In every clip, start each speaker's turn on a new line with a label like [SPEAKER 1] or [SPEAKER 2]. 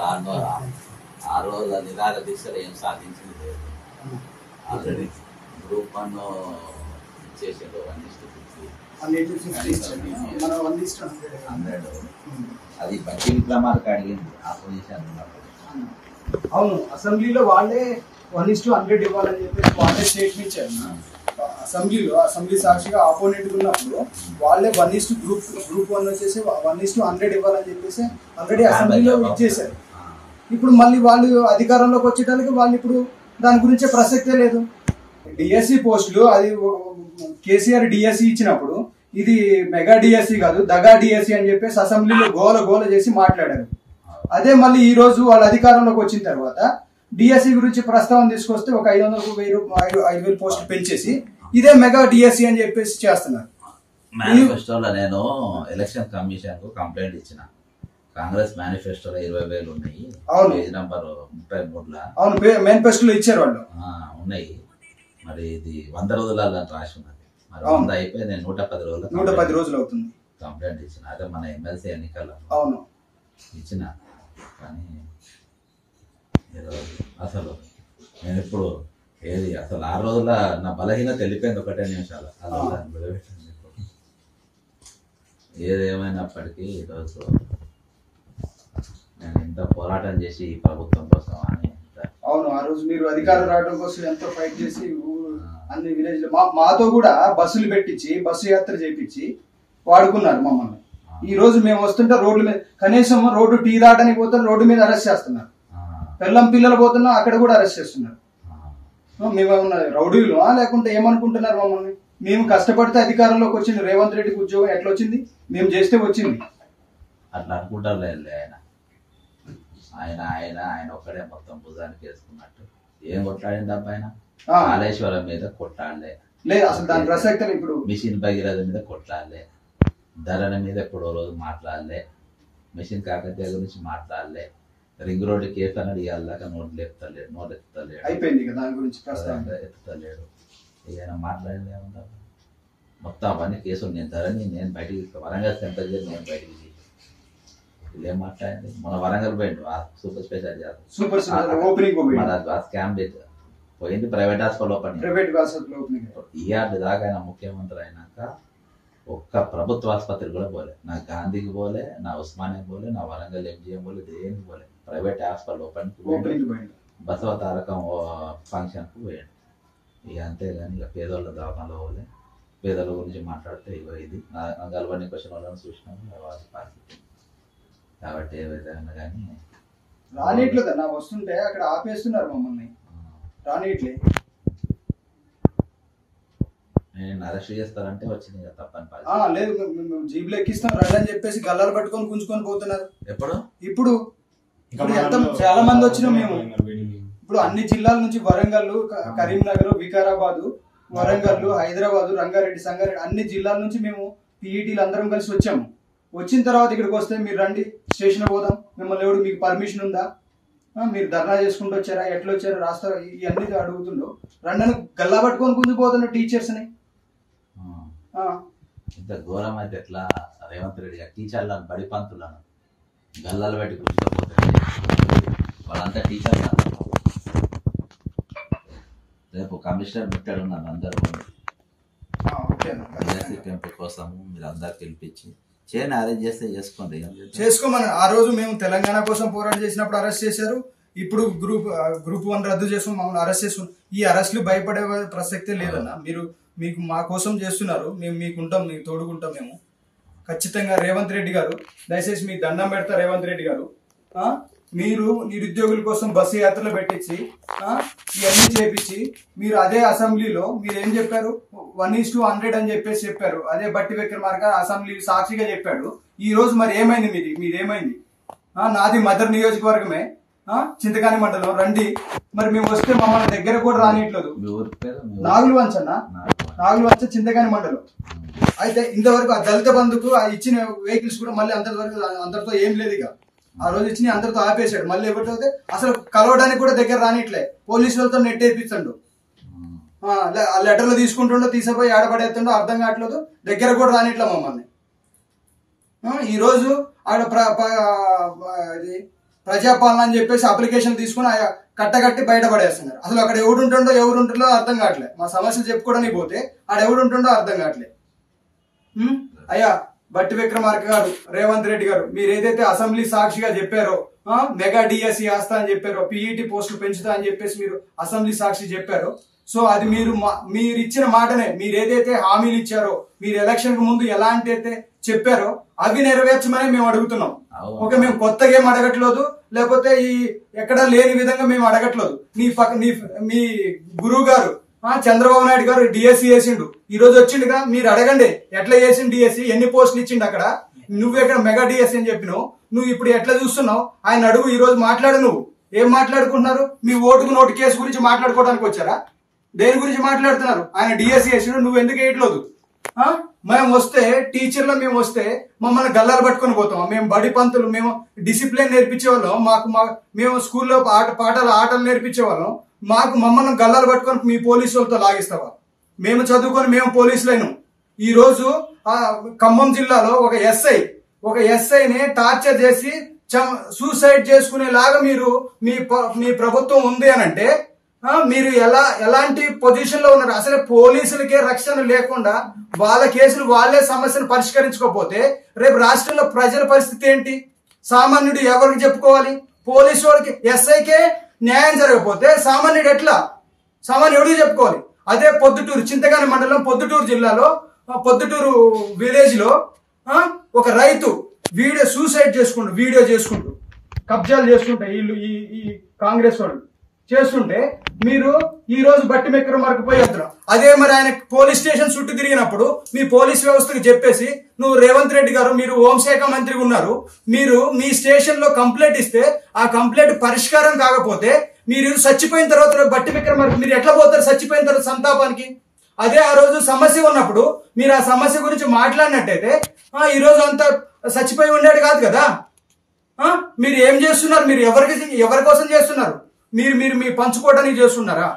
[SPEAKER 1] రాను ఆ రోజు నిరాహార దీక్షలు ఏం సాధించింది లేదు. ఆల్రెడీ గ్రూప్ 1 చేసేది 1:50 అది బట్టి విక్రమార్క అడిగింది ఆపోజిషన్ ఉన్నప్పుడు.
[SPEAKER 2] అవును, అసెంబ్లీలో వాళ్ళే 1:100 ఇవ్వాలని చెప్పేసి వాళ్ళే స్టేట్మెంట్ ఇచ్చారు. అసెంబ్లీలో అసెంబ్లీ సాక్షిగా ఆపోనెంట్ ఉన్నప్పుడు వాళ్ళే గ్రూప్ 1 వచ్చేసి 1:100 ఇవ్వాలని చెప్పేసి ఆల్రెడీ అసెంబ్లీలో ఇచ్చేసారు. ఇప్పుడు మళ్ళీ వాళ్ళు అధికారంలోకి వచ్చేటానికి వాళ్ళు ఇప్పుడు దాని గురించే ప్రసక్తే లేదు. డిఎస్సి పోస్టులు అది కేసీఆర్ డిఎస్సి ఇచ్చినప్పుడు ఇది మెగా డిఎస్సి కాదు దగా డిఎస్సి అని చెప్పేసి అసెంబ్లీలో గోల చేసి మాట్లాడారు. అదే మళ్ళీ ఈ రోజు వాళ్ళ అధికారంలోకి వచ్చిన తర్వాత డిఎస్సి గురించి ప్రస్తావన తీసుకొస్తే ఒక 500,000 పోస్టులు పెంచేసి ఇదే మెగా డిఎస్సి అని చెప్పేసి చేస్తున్నారు.
[SPEAKER 1] మేనిఫెస్టోలో నేను ఎలక్షన్ కమిషన్ కు కంప్లైంట్ ఇచ్చిన. కాంగ్రెస్ మేనిఫెస్టోలో 20,000 ఉన్నాయి. పేజ్ నంబర్ 33లో.
[SPEAKER 2] అవును, మేనిఫెస్టోలో ఇచ్చారు వాళ్ళు.
[SPEAKER 1] ఉన్నాయి. మరి ఇది 100 రోజులలో రాసి ఉన్నది. మరి 100 అయిపోయి నేను
[SPEAKER 2] 110 రోజులు అవుతుంది
[SPEAKER 1] కంప్లైంట్ ఇచ్చిన. అదే మన ఎమ్మెల్సీ ఎన్నికల్లో
[SPEAKER 2] అవును
[SPEAKER 1] ఇచ్చిన. కానీ అసలు నేను ఇప్పుడు ఏది అసలు 6 రోజుల నా బలహీనత వెళ్ళిపోయింది. 1 నిమిషాలు ఏదేమైనప్పటికీ ఈరోజు నేను ఇంత పోరాటం చేసి ఈ ప్రభుత్వం కోసం అని.
[SPEAKER 2] అవును, ఆ రోజు మీరు అధికారం రావడం కోసం ఎంతో ఫైట్ చేసి అన్ని విలేజ్ మాతో కూడా బస్సులు పెట్టించి బస్సు యాత్ర చేయించి వాడుకున్నారు మమ్మల్ని. ఈ రోజు మేము వస్తుంటే రోడ్ల మీద కనీసం రోడ్డు టీ దాటని పోతే రోడ్డు మీద అరెస్ట్ చేస్తున్నారు. పిల్లలు పోతున్నా అక్కడ కూడా అరెస్ట్ చేస్తున్నారు. మేమేమన్నా రౌడీలు లేకుంటే ఏమనుకుంటున్నారు మమ్మల్ని? మేము కష్టపడితే అధికారంలోకి వచ్చింది. రేవంత్ రెడ్డికి ఉద్యోగం ఎట్లా వచ్చింది? మేము చేస్తే వచ్చింది.
[SPEAKER 1] అట్లా అనుకుంటారు ఆయన ఆయన ఆయన ఒక్కడే మొత్తం భుజానికి వేసుకున్నట్టు. ఏం కొట్లాడింది అబ్బాయిన? కాళేశ్వరం మీద కొట్లాడలే,
[SPEAKER 2] లేదు అసలు దాని ప్రసక్తి. ఇప్పుడు
[SPEAKER 1] మిషన్ భగీరథ మీద కొట్లాడలే, ధరల మీద ఎప్పుడో రోజు మాట్లాడలే, మిషన్ కాకతీయ గురించి మాట్లాడలే, రింగ్ రోడ్డు కేసు అన్నది ఇవాళ నోట్లు ఎత్తుతలేడు.
[SPEAKER 2] అయిపోయింది దాని గురించి
[SPEAKER 1] ఎత్తుతలేడు. ఏదైనా మాట్లాడింది ఏమన్నా? మొత్తం అవన్నీ కేసులు నేను ధరని నేను బయటికి వరంగల్ సెంటర్ చేసి నేను బయటికి ఏం మాట్లాడింది? మన వరంగల్ పోయిండు సూపర్ స్పెషాలిటీ స్కామ్ పోయింది. ప్రైవేట్ హాస్పిటల్ ఓపెన్ ఇయార్డు దాకా ఆయన ముఖ్యమంత్రి అయినాక ఒక్క ప్రభుత్వ ఆసుపత్రి కూడా పోలే. నా గాంధీకి పోలే, నా ఉస్మానియాకి పోలే, నా వరంగల్ ఎంజిఎం పోలే, దేనికి పోలే. Private hospital open Basava Tarakam ఫంక్షన్కు పోయాడు. ఇక అంతేగాని ఇక పేదోళ్ళ దవాఖానలో పోలే. పేదల గురించి మాట్లాడితే ఇగో ఇది నా గల్వని క్వశ్చన్ వాళ్ళని చూసినాము వారి పరిస్థితి. కాబట్టి ఏదైనా కానీ
[SPEAKER 2] రానిట్లు కదా వస్తుంటే అక్కడ ఆపేస్తున్నారు మమ్మల్ని. రానిట్లే
[SPEAKER 1] నేను అరెస్ట్ చేస్తారంటే వచ్చింది కదా తప్పని.
[SPEAKER 2] లేదు మేము జీబులు ఎక్కిస్తాం రండి అని చెప్పేసి గల్లాలు పట్టుకొని గుంజుకొని పోతున్నారు. ఇప్పుడు ఎంత చాలా మంది వచ్చినాం మేము. ఇప్పుడు అన్ని జిల్లాల నుంచి వరంగల్, కరీంనగర్, వికారాబాద్, వరంగల్, హైదరాబాద్, రంగారెడ్డి, సంగారెడ్డి అన్ని జిల్లాల నుంచి మేము పీఈటీలు అందరం కలిసి వచ్చాము. వచ్చిన తర్వాత ఇక్కడికి వస్తే మీరు రండి స్టేషన్ పోదాం, మిమ్మల్ని ఎవడు మీకు పర్మిషన్ ఉందా, మీరు ధర్నా చేసుకుంటూ వచ్చారా, ఎట్లా వచ్చారా రాస్తారా, ఇవన్నీ అడుగుతుండో రండి గల్లా పట్టుకొని గుంజిపోతున్న టీచర్స్ని.
[SPEAKER 1] ఇంత ఘోరం అయితే ఎట్లా? రేవంత్ రెడ్డి గారు టీచర్లను బడి పంతులను గల్లాలు పెట్టి కూర్చోపోతే వాళ్ళంతా టీచర్లు. రేపు కమిషనర్ పెట్టాడు నన్ను అందరూ టెంపుల్ కోసం మీరు అందరు పిలిపించి చేయని అరెస్ట్ చేస్తే చేసుకోమని.
[SPEAKER 2] ఆ రోజు మేము తెలంగాణ కోసం పోరాటం చేసినప్పుడు అరెస్ట్ చేశారు. ఇప్పుడు గ్రూప్ 1 రద్దు చేసుకుని మమ్మల్ని అరెస్ట్ చేసుకుని ఈ అరెస్టులు భయపడే ప్రసక్తే లేదన్న. మీకు మా కోసం చేస్తున్నారు, మేము మీకుంటాం, మీకు తోడుకుంటాం. మేము ఖచ్చితంగా రేవంత్ రెడ్డి గారు దయచేసి మీకు దండం పెడతా. రేవంత్ రెడ్డి గారు మీరు నిరుద్యోగుల కోసం బస్సు యాత్రలు పెట్టించి ఇవన్నీ చేపించి మీరు అదే అసెంబ్లీలో మీరు ఏం చెప్పారు? 1:100 అని చెప్పేసి చెప్పారు. అదే బట్టి విక్రమార్క అసెంబ్లీ సాక్షిగా చెప్పాడు. ఈ రోజు మరి ఏమైంది? మీదేమైంది? నాది మదర్ నియోజకవర్గమే, చింతకాని మండలం. రండి మరి మేము వస్తే మమ్మల్ని దగ్గర కూడా రానిట్లేదు. నాగులవంచ నాగులవంచ చింతకాని మండలం. అయితే ఇంతవరకు ఆ దళిత బంధుకు ఇచ్చిన వెహికల్స్ కూడా మళ్ళీ అందరితో ఏం లేదు. ఇక ఆ రోజు ఇచ్చిన అందరితో ఆపేశాడు. మళ్ళీ ఎవరితో అసలు కలవడానికి కూడా దగ్గర రానిట్లే. పోలీసులతో నెట్టేపిస్తాడు. లెటర్లు తీసుకుంటుండో తీసిపోయి ఆడపడేస్తుండో అర్థం కావట్లేదు. దగ్గర కూడా రానిట్లే మమ్మల్ని. ఈరోజు ఆడ ప్రజాపాలన అని చెప్పేసి అప్లికేషన్ తీసుకుని కట్టగట్టి బయటపడేస్తున్నారు. అసలు అక్కడ ఎవరు ఉంటుండో అర్థం కావట్లేదు. మా సమస్యలు చెప్పుకోవడానికి పోతే ఆడ ఎవడు ఉంటుండో అర్థం కావట్లేదు. అయ్యా బట్టి విక్రమార్క గారు, రేవంత్ రెడ్డి గారు, మీరు ఏదైతే అసెంబ్లీ సాక్షిగా చెప్పారో మెగా డిఎస్సి వేస్తా అని చెప్పారో, పీఈటీ పోస్టులు పెంచుతా అని చెప్పేసి మీరు అసెంబ్లీ సాక్షి చెప్పారో, సో అది మీరు ఇచ్చిన మాటనే, మీరు ఏదైతే హామీలు ఇచ్చారో, మీరు ఎలక్షన్ కు ముందు ఎలాంటి అయితే చెప్పారో అవి నెరవేర్చమని మేము అడుగుతున్నాం. ఓకే, మేము కొత్తగా ఏం అడగట్లేదు, లేకపోతే ఈ ఎక్కడా లేని విధంగా మేము అడగట్లేదు. మీ గురువు గారు చంద్రబాబు నాయుడు గారు డిఎస్సి వేసిండు, ఈ రోజు వచ్చిండుగా, మీరు అడగండి ఎట్లా చేసిండు డిఎస్సి, ఎన్ని పోస్టులు ఇచ్చిండు అక్కడ, నువ్వెక్కడ మెగా డిఎస్సి అని చెప్పినావు, నువ్వు ఇప్పుడు ఎట్లా చూస్తున్నావు ఆయన అడుగు. ఈ రోజు మాట్లాడు, నువ్వు ఏం మాట్లాడుకుంటున్నారు? మీ ఓటుకు నోటు కేసు గురించి మాట్లాడుకోవడానికి వచ్చారా? దేని గురించి మాట్లాడుతున్నారు? ఆయన డిఎస్సి వేసిండు, నువ్వు ఎందుకు వేయట్లేదు? మేము వస్తే టీచర్లు, మేము వస్తే మమ్మల్ని గల్లాలు పట్టుకొని పోతాం. మేము బడి పంతులు, మేము డిసిప్లిన్ నేర్పించే వాళ్ళం, మేము స్కూల్లో ఆటలు నేర్పించే వాళ్ళం, మమ్మల్ని గల్లాలు పట్టుకొని మీ పోలీసు వాళ్ళతో లాగిస్తావా? మేము చదువుకొని మేము పోలీసులైన ఈ రోజు ఖమ్మం జిల్లాలో ఒక ఎస్ఐని టార్చర్ చేసి సూసైడ్ చేసుకునేలాగా మీ ప్రభుత్వం ఉంది అని అంటే మీరు ఎలాంటి పొజిషన్ లో ఉన్నారు? అసలు పోలీసులకే రక్షణ లేకుండా వాళ్ళ కేసులు వాళ్ళే సమస్యను పరిష్కరించుకోకపోతే రేపు రాష్ట్రంలో ప్రజల పరిస్థితి ఏంటి? సామాన్యుడు ఎవరికి చెప్పుకోవాలి? పోలీసు వాళ్ళకి, ఎస్ఐకే న్యాయం జరగకపోతే సామాన్యుడికి చెప్పుకోవాలి. అదే పొద్దుటూరు, చింతగాని మండలం పొద్దుటూరు జిల్లాలో పొద్దుటూరు విలేజ్ లో ఒక రైతు సూసైడ్ వీడియో చేసుకుంటూ కబ్జాలు చేసుకుంటా వీళ్ళు ఈ కాంగ్రెస్ వాళ్ళు చేస్తుంటే మీరు ఈ రోజు బట్టి విక్రమార్క పోయి వస్తున్నారు. అదే మరి ఆయన పోలీస్ స్టేషన్ చుట్టూ తిరిగినప్పుడు మీ పోలీస్ వ్యవస్థకు చెప్పేసి, నువ్వు రేవంత్ రెడ్డి గారు మీరు హోంశాఖ మంత్రిగా ఉన్నారు, మీరు మీ స్టేషన్ లో కంప్లైంట్ ఇస్తే ఆ కంప్లైంట్ పరిష్కారం కాకపోతే మీరు చచ్చిపోయిన తర్వాత బట్టి విక్రమార్క మీరు ఎట్లా పోతారు? చచ్చిపోయిన తర్వాత సంతాపానికి. అదే ఆ రోజు సమస్య ఉన్నప్పుడు మీరు ఆ సమస్య గురించి మాట్లాడినట్టయితే ఈ రోజు అంతా చచ్చిపోయి ఉండేది కాదు కదా. మీరు ఏం చేస్తున్నారు? మీరు ఎవరి కోసం చేస్తున్నారు? మీరు మీ పంచుకోవడానికి చేస్తున్నారా?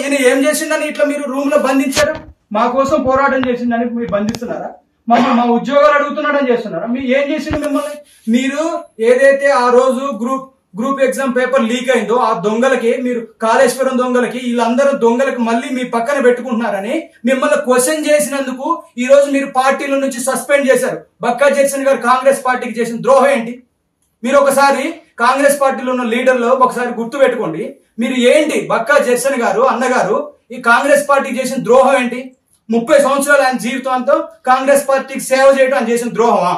[SPEAKER 2] ఈయన ఏం చేసిండని ఇట్లా మీరు రూమ్ లో బంధించారు? మా కోసం పోరాటం చేసిందని మీరు బంధిస్తున్నారా? మా ఉద్యోగాలు అడుగుతున్నాడని చేస్తున్నారా? మీరు ఏం చేసిండు మిమ్మల్ని? మీరు ఏదైతే ఆ రోజు గ్రూప్ ఎగ్జామ్ పేపర్ లీక్ అయిందో ఆ దొంగలకి, మీరు కాళేశ్వరం దొంగలకి, వీళ్ళందరూ దొంగలకి మళ్ళీ మీ పక్కన పెట్టుకుంటున్నారని మిమ్మల్ని క్వశ్చన్ చేసినందుకు ఈ రోజు మీరు పార్టీల నుంచి సస్పెండ్ చేశారు. బక్కా జెర్సన్ గారు కాంగ్రెస్ పార్టీకి చేసిన ద్రోహం ఏంటి? మీరు ఒకసారి కాంగ్రెస్ పార్టీలో ఉన్న లీడర్లు ఒకసారి గుర్తు పెట్టుకోండి. మీరు ఏంటి బక్కా జెర్సన్ గారు అన్నగారు ఈ కాంగ్రెస్ పార్టీకి చేసిన ద్రోహం ఏంటి? 30 సంవత్సరాలు ఆయన జీవితంతో కాంగ్రెస్ పార్టీకి సేవ చేయడం ఆయన చేసిన ద్రోహమా?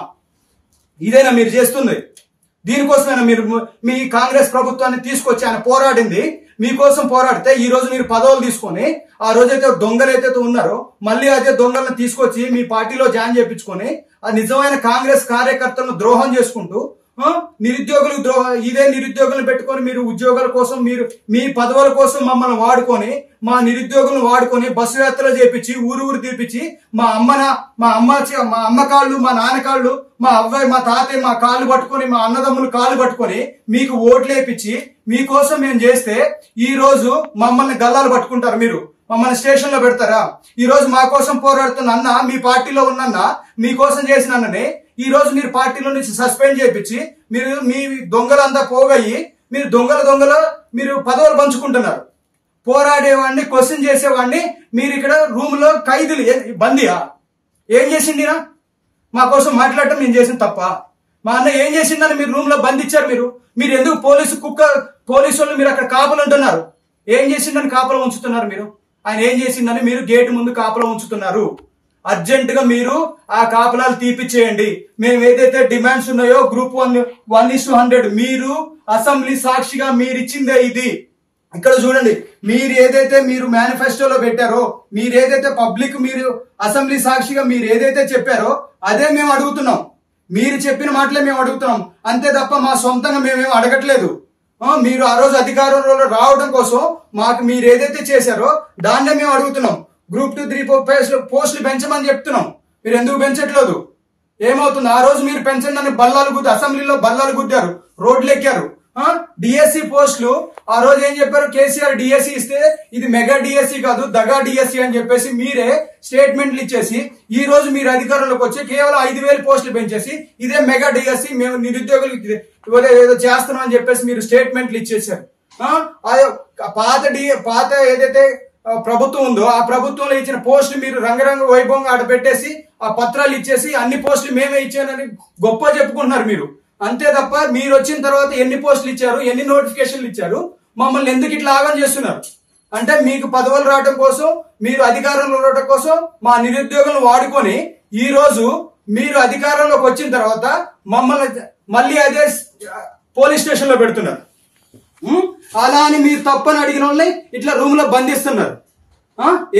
[SPEAKER 2] ఇదేనా మీరు చేస్తుంది? దీనికోసమైనా మీరు మీ కాంగ్రెస్ ప్రభుత్వాన్ని తీసుకొచ్చి ఆయన పోరాడింది మీకోసం పోరాడితే ఈ రోజు మీరు పదవులు తీసుకొని ఆ రోజైతే దొంగలు ఏదైతే ఉన్నారో మళ్ళీ అదే దొంగలను తీసుకొచ్చి మీ పార్టీలో జాయిన్ చేయించుకొని ఆ నిజమైన కాంగ్రెస్ కార్యకర్తలను ద్రోహం చేసుకుంటూ నిరుద్యోగులకు ఇదే నిరుద్యోగులను పెట్టుకొని మీరు ఉద్యోగాల కోసం మీరు మీ పదవుల కోసం మమ్మల్ని వాడుకొని మా నిరుద్యోగులను వాడుకొని బస్సు యాత్రలు చేపించి ఊరు తీపించి మా అమ్మ కాళ్ళు, మా నాన్న కాళ్ళు, మా అవ్వాయి, మా తాతయ్య మా కాళ్ళు పట్టుకొని, మా అన్నదమ్ములు కాళ్ళు పట్టుకొని మీకు ఓట్లు వేయించి మీకోసం మేము చేస్తే ఈ రోజు మమ్మల్ని గల్లాలు పట్టుకుంటారు. మీరు మమ్మల్ని స్టేషన్ లో పెడతారా? ఈ రోజు మా కోసం పోరాడుతున్న అన్న, మీ పార్టీలో ఉన్న మీకోసం చేసిన అన్ననే ఈ రోజు మీరు పార్టీలో నుంచి సస్పెండ్ చేయించి మీరు మీ దొంగలంతా పోగయ్యి మీరు దొంగల మీరు పదవులు పంచుకుంటున్నారు. పోరాడేవాడిని, క్వశ్చన్ చేసేవాడిని మీరు ఇక్కడ రూమ్ లో ఖైదీలు, బందీయా? ఏం చేసిండినా? మా కోసం మాట్లాడటం నేను చేసిన తప్ప? మా అన్న ఏం చేసిందని మీరు రూమ్ లో బంధించారు? మీరు ఎందుకు పోలీసు వాళ్ళు మీరు అక్కడ కాపలు ఉంటున్నారు? ఏం చేసిందని కాపలు ఉంచుతున్నారు? మీరు ఆయన ఏం చేసిందని మీరు గేటు ముందు కాపలా ఉంచుతున్నారు. అర్జెంట్ గా మీరు ఆ కాపలాలు తీపిచ్చేయండి. మేము ఏదైతే డిమాండ్స్ ఉన్నాయో గ్రూప్ 1:100 మీరు అసెంబ్లీ సాక్షిగా మీరు ఇచ్చిందే ఇది. ఇక్కడ చూడండి, మీరు ఏదైతే మీరు మేనిఫెస్టోలో పెట్టారో, మీరు ఏదైతే పబ్లిక్ మీరు అసెంబ్లీ సాక్షిగా మీరు ఏదైతే చెప్పారో అదే మేము అడుగుతున్నాం. మీరు చెప్పిన మాటలే మేము అడుగుతున్నాం అంతే తప్ప మా సొంతంగా మేమేం అడగట్లేదు. మీరు ఆ రోజు అధికారంలో రావడం కోసం మాకు మీరు ఏదైతే చేశారో దాన్నే మేము అడుగుతున్నాం. గ్రూప్ 2, 3 పోస్టులు పెంచమని చెప్తున్నాం. మీరు ఎందుకు పెంచట్లేదు? ఏమవుతుంది? ఆ రోజు మీరు పెంచండి బల్లాలు గుద్ది, అసెంబ్లీలో బల్లాలు గుద్దారు, రోడ్లు ఎక్కారు. డిఎస్సి పోస్టులు ఆ రోజు ఏం చెప్పారు, కేసీఆర్ డిఎస్సి ఇస్తే ఇది మెగా డిఎస్సి కాదు దగా డిఎస్సి అని చెప్పేసి మీరే స్టేట్మెంట్లు ఇచ్చేసి ఈ రోజు మీరు అధికారంలోకి వచ్చి కేవలం 5,000 పోస్టులు పెంచేసి ఇదే మెగా డిఎస్సి మేము నిరుద్యోగులకు ఏదో చేస్తున్నాం అని చెప్పేసి మీరు స్టేట్మెంట్లు ఇచ్చేసారు. పాత ఏదైతే ప్రభుత్వం ఉందో ఆ ప్రభుత్వంలో ఇచ్చిన పోస్టులు మీరు రంగరంగ వైభవంగా ఆడ పెట్టేసి ఆ పత్రాలు ఇచ్చేసి అన్ని పోస్టులు మేమే ఇచ్చానని గొప్ప చెప్పుకుంటున్నారు మీరు. అంతే తప్ప మీరు వచ్చిన తర్వాత ఎన్ని పోస్టులు ఇచ్చారు, ఎన్ని నోటిఫికేషన్లు ఇచ్చారు, మమ్మల్ని ఎందుకు ఇట్లా ఆగం చేస్తున్నారు అంటే మీకు పదవులు రావడం కోసం, మీరు అధికారంలో ఉండటం కోసం మా నిరుద్యోగులను వాడుకొని ఈ రోజు మీరు అధికారంలోకి వచ్చిన తర్వాత మమ్మల్ని మళ్ళీ అదే పోలీస్ స్టేషన్ లో పెడుతున్నారు. అలా అని మీరు తప్పని అడిగిన వాళ్ళని ఇట్లా రూమ్ లో బంధిస్తున్నారు.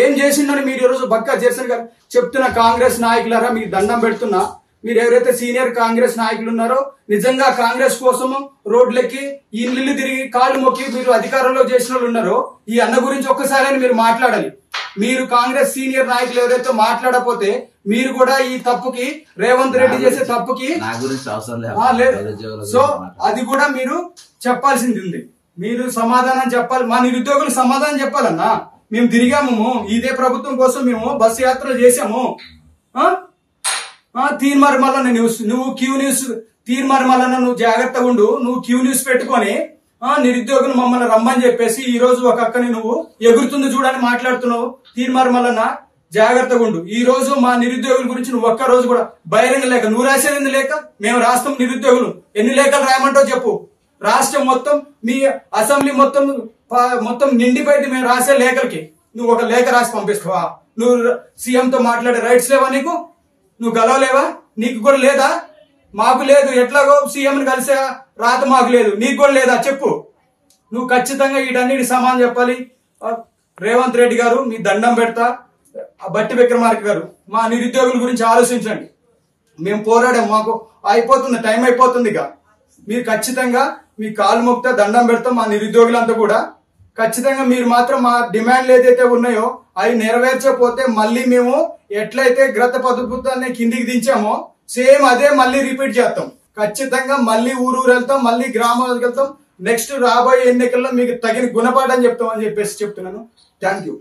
[SPEAKER 2] ఏం చేసిందని మీరు ఈరోజు బక్కా చేశారు కదా. చెప్తున్న కాంగ్రెస్ నాయకులారా మీకు దండం పెడుతున్నా, మీరు ఎవరైతే సీనియర్ కాంగ్రెస్ నాయకులు ఉన్నారో నిజంగా కాంగ్రెస్ కోసము రోడ్లెక్కి ఇల్లు తిరిగి కాళ్ళు మొక్కి మీరు అధికారంలో చేసిన వాళ్ళు ఉన్నారో ఈ అన్న గురించి ఒక్కసారి మీరు మాట్లాడాలి. మీరు కాంగ్రెస్ సీనియర్ నాయకులు ఎవరైతే మాట్లాడకపోతే మీరు కూడా ఈ తప్పుకి రేవంత్ రెడ్డి చేసే తప్పుకి సో అది కూడా మీరు చెప్పాల్సింది ఉంది. మీరు సమాధానం చెప్పాలి, మా నిరుద్యోగులకు సమాధానం చెప్పాలన్నా. మేము తిరిగాము, ఇదే ప్రభుత్వం కోసం మేము బస్సు యాత్ర చేసాము. తీన్మార్ మళ్ళా నువ్వు క్యూ న్యూస్ తీన్మార్ మళ్ళా నువ్వు జాగ్రత్తగా ఉండు, నువ్వు క్యూ న్యూస్ పెట్టుకొని నిరుద్యోగులు మమ్మల్ని రమ్మని చెప్పేసి ఈ రోజు ఒక అక్కని నువ్వు ఎగురుతుంది చూడని మాట్లాడుతున్నావు. తీన్మార్ మళ్ళా జాగ్రత్తగా ఉండు. ఈ రోజు మా నిరుద్యోగుల గురించి నువ్వు ఒక్క రోజు కూడా బహిరంగ లేఖ నువ్వు రాసేది లేక మేము రాస్తాం. నిరుద్యోగులు ఎన్ని లేఖలు రాయమంటావు చెప్పు. రాష్ట్రం మొత్తం మీ అసెంబ్లీ మొత్తం నిండిపోయింది మేము రాసే లేఖలకి. నువ్వు ఒక లేఖ రాసి పంపిస్తావా? నువ్వు సీఎం తో మాట్లాడే రైట్స్ లేవా నీకు? నువ్వు గెలవలేవా? నీకు కూడా లేదా? మాకు లేదు. ఎట్లాగో సీఎంని కలిసే రాత మాకు లేదు, నీకు కూడా లేదా చెప్పు. నువ్వు ఖచ్చితంగా వీటన్నిటి సమాధానం చెప్పాలి. రేవంత్ రెడ్డి గారు మీ దండం పెడతా. బట్టి విక్రమార్క గారు మా నిరుద్యోగుల గురించి ఆలోచించండి. మేము పోరాడాం, మాకు అయిపోతుంది, టైం అయిపోతుంది. ఇక మీరు ఖచ్చితంగా మీ కాలు మొక్కితే దండం పెడతాం. మా నిరుద్యోగులంతా కూడా ఖచ్చితంగా మీరు మాత్రం మా డిమాండ్లు ఏదైతే ఉన్నాయో అవి నెరవేర్చకపోతే మళ్ళీ మేము ఎట్లయితే గత ప్రభుత్వాన్ని కిందికి దించామో సేమ్ అదే మళ్ళీ రిపీట్ చేస్తాం. ఖచ్చితంగా మళ్ళీ ఊరు వెళ్తాం, మళ్ళీ గ్రామాలకు వెళ్తాం. నెక్స్ట్ రాబోయే ఎన్నికల్లో మీకు తగిన గుణపాఠం చెప్తామని చెప్పేసి చెప్తున్నాను. Thank you.